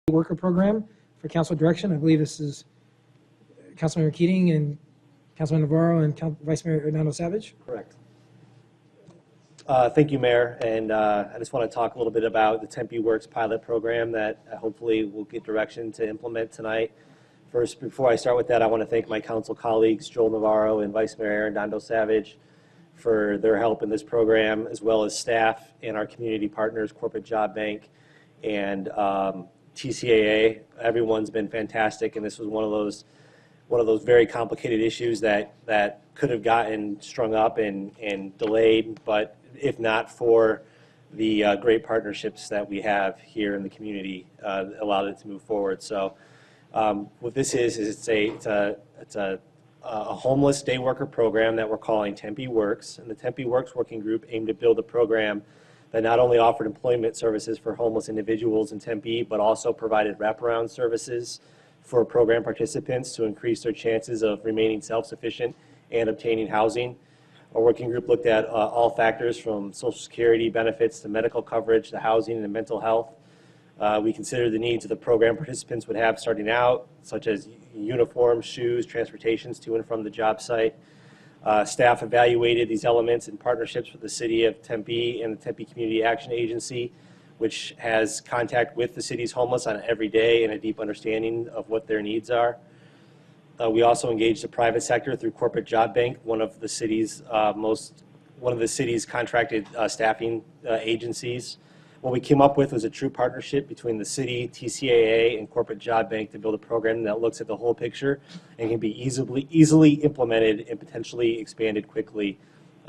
worker program for council direction. I believe this is Councilmember Keating and Councilman Navarro and Vice Mayor Hernando Savage. Correct. Thank you, Mayor. And I just want to talk a little bit about the Tempe Works pilot program that hopefully we'll get direction to implement tonight. First, before I start with that, I want to thank my council colleagues, Joel Navarro and Vice Mayor Hernando Savage, for their help in this program, as well as staff and our community partners, Corporate Job Bank and TCAA. Everyone's been fantastic, and this was one of those very complicated issues that could have gotten strung up and delayed, but if not for the great partnerships that we have here in the community, allowed it to move forward. So what this is it's a homeless day worker program that we're calling Tempe Works, and the Tempe Works working group aimed to build a program that not only offered employment services for homeless individuals in Tempe, but also provided wraparound services for program participants to increase their chances of remaining self-sufficient and obtaining housing. Our working group looked at all factors from Social Security benefits to medical coverage to housing and mental health. We considered the needs of the program participants would have starting out, such as uniforms, shoes, transportations to and from the job site. Staff evaluated these elements in partnerships with the City of Tempe and the Tempe Community Action Agency, which has contact with the city's homeless on every day and a deep understanding of what their needs are. We also engaged the private sector through Corporate Job Bank, one of the city's contracted staffing agencies. What we came up with was a true partnership between the city, TCAA, and Corporate Job Bank to build a program that looks at the whole picture and can be easily implemented and potentially expanded quickly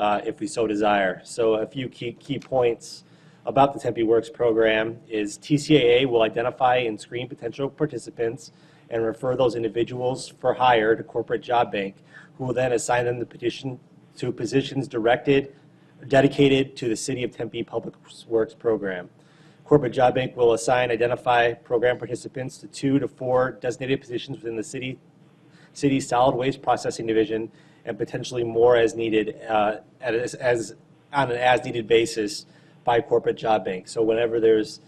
if we so desire. So a few key points about the Tempe Works program is TCAA will identify and screen potential participants and refer those individuals for hire to Corporate Job Bank, who will then assign them to positions dedicated to the City of Tempe Public Works program. Corporate Job Bank will identify program participants to 2 to 4 designated positions within the city's solid waste processing division, and potentially more as needed on an as-needed basis by Corporate Job Bank. So whenever there's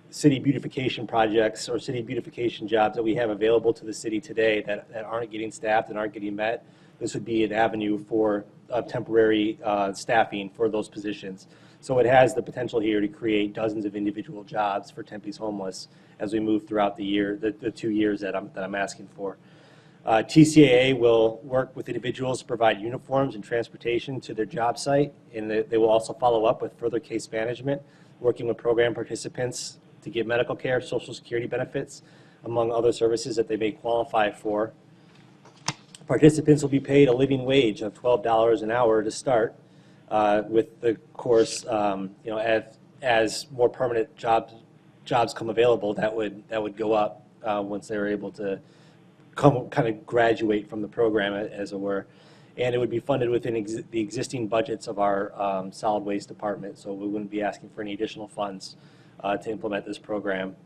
city beautification projects or city beautification jobs that we have available to the city today that aren't getting staffed and aren't getting met, this would be an avenue for temporary staffing for those positions. So it has the potential here to create dozens of individual jobs for Tempe's homeless as we move throughout the year, the 2 years that I'm asking for. TCAA will work with individuals to provide uniforms and transportation to their job site, and they will also follow up with further case management, working with program participants to get medical care, Social Security benefits, among other services that they may qualify for. Participants will be paid a living wage of $12 an hour to start, with the course, as more permanent jobs come available, that would go up once they're able to kind of graduate from the program, as it were. And it would be funded within the existing budgets of our solid waste department, so we wouldn't be asking for any additional funds to implement this program.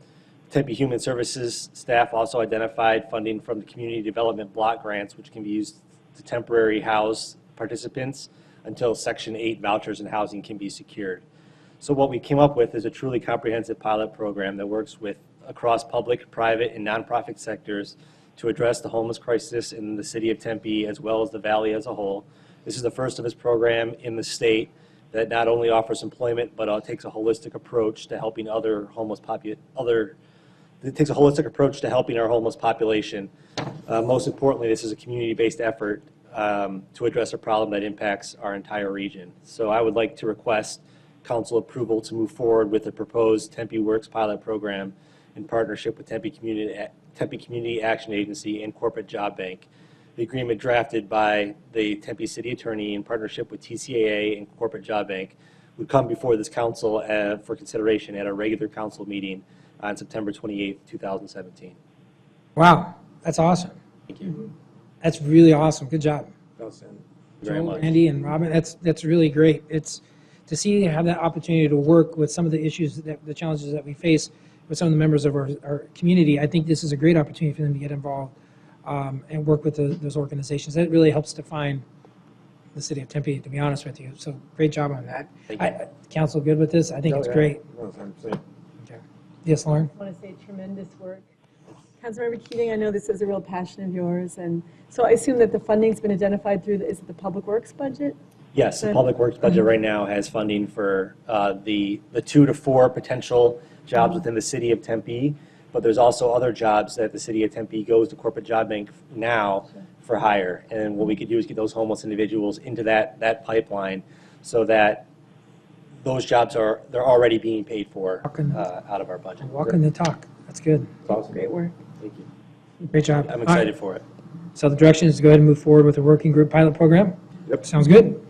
Tempe Human Services staff also identified funding from the Community Development Block Grants, which can be used to temporary house participants until Section 8 vouchers and housing can be secured. So what we came up with is a truly comprehensive pilot program that works across public, private, and nonprofit sectors to address the homeless crisis in the city of Tempe as well as the valley as a whole. This is the first of its program in the state that not only offers employment, but takes a holistic approach to helping our homeless population. Most importantly, this is a community-based effort to address a problem that impacts our entire region. So I would like to request council approval to move forward with the proposed Tempe Works pilot program in partnership with Tempe Community Action Agency and Corporate Job Bank. The agreement drafted by the Tempe City Attorney in partnership with TCAA and Corporate Job Bank would come before this council for consideration at a regular council meeting on September 28th, 2017. Wow, that's awesome. Thank you. That's really awesome. Good job. Very much. Andy and Robin, that's really great. It's to have that opportunity to work with some of the issues, the challenges that we face with some of the members of our community. I think this is a great opportunity for them to get involved and work with those organizations. That really helps define the city of Tempe, to be honest with you. So great job on that. Thank you. Council good with this? I think it's great. No, I'm saying. Okay. Yes, Lauren? I want to say tremendous work. Councilmember Keating, I know this is a real passion of yours, and so I assume that the funding's been identified through, is it the Public Works budget? Yes, the Good. Public Works budget right now has funding for the 2 to 4 potential jobs within the city of Tempe, but there's also other jobs that the city of Tempe goes to corporate job bank now for hire. And what we could do is get those homeless individuals into that pipeline so that those jobs they're already being paid for out of our budget. Walking the talk. That's good. Awesome. Great work. Thank you. Great job. I'm All right. excited for it. So the direction is to go ahead and move forward with the working group pilot program? Yep. Sounds good.